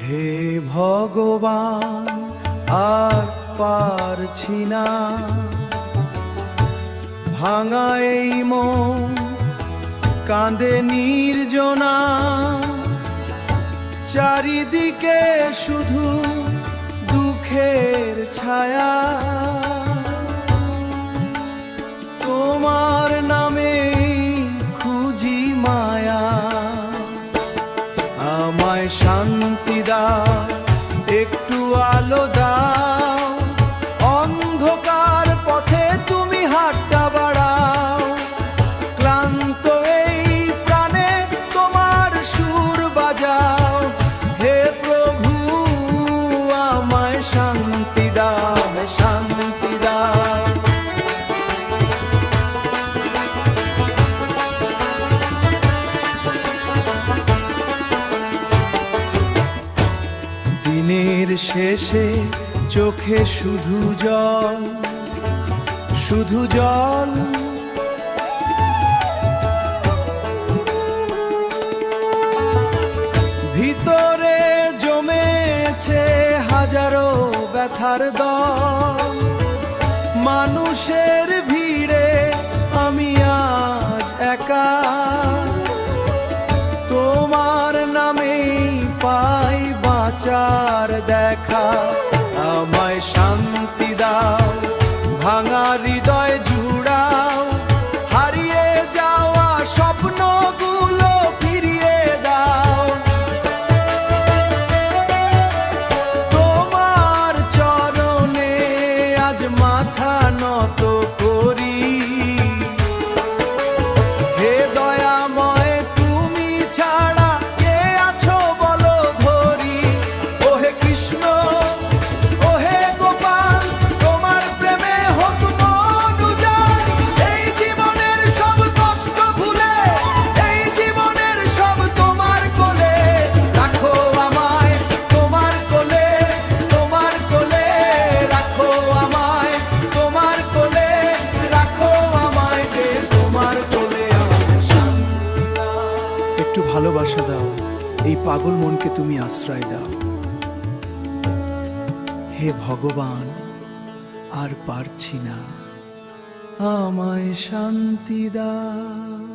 হে ভগবান আর পারছি না, ভাঙা এই মন কাঁদে নির্জনা, চারিদিকে শুধু দুঃখের ছায়া। তোমার নামে খুঁজি মায়া, আমায় শান্তি দাও, একটু আলো দাও, অন্ধকার পথে তুমি হাতটা বাড়াও। ক্লান্ত এই প্রাণে তোমার সুর বাজাও, হে প্রভু আমায় শান্তি দাও, শান্তি দাও। দিনের শেষে চোখে শুধু জল, শুধু জল। ভিতরে জমেছে হাজারো ব্যথার দল, মানুষের ভিড়ে আমি আজ একা। তোমার নামেই পাই বাঁচার দেখা, আমায় শান্তি দাও, ভাঙা হৃদয় জুড়াও, হারিয়ে যাওয়া স্বপ্নগুলো ফিরিয়ে দাও। তোমার চরণে আজ মাথা নত করি, হে দয়াময় তুমি ছাড়া কে আছো বলো ধরি। ও হে কৃষ্ণ, ও হে গোপাল, তোমার প্রেমে হোক মন উজাড়। এই জীবনের সব কষ্ট ভুলে, এই জীবনের সব তোমার কোলে রাখো আমায়, তোমার কোলে, তোমার কোলে রাখো আমায়, তোমার কোলে রাখো আমায়, হে তোমার কোলে আমায় শান্তি দাও। একটু ভালোবাসা দাও, এই পাগল মনকে তুমি আশ্রয় দাও। হে ভগবান আর পারছি না, আমায় শান্তি দাও।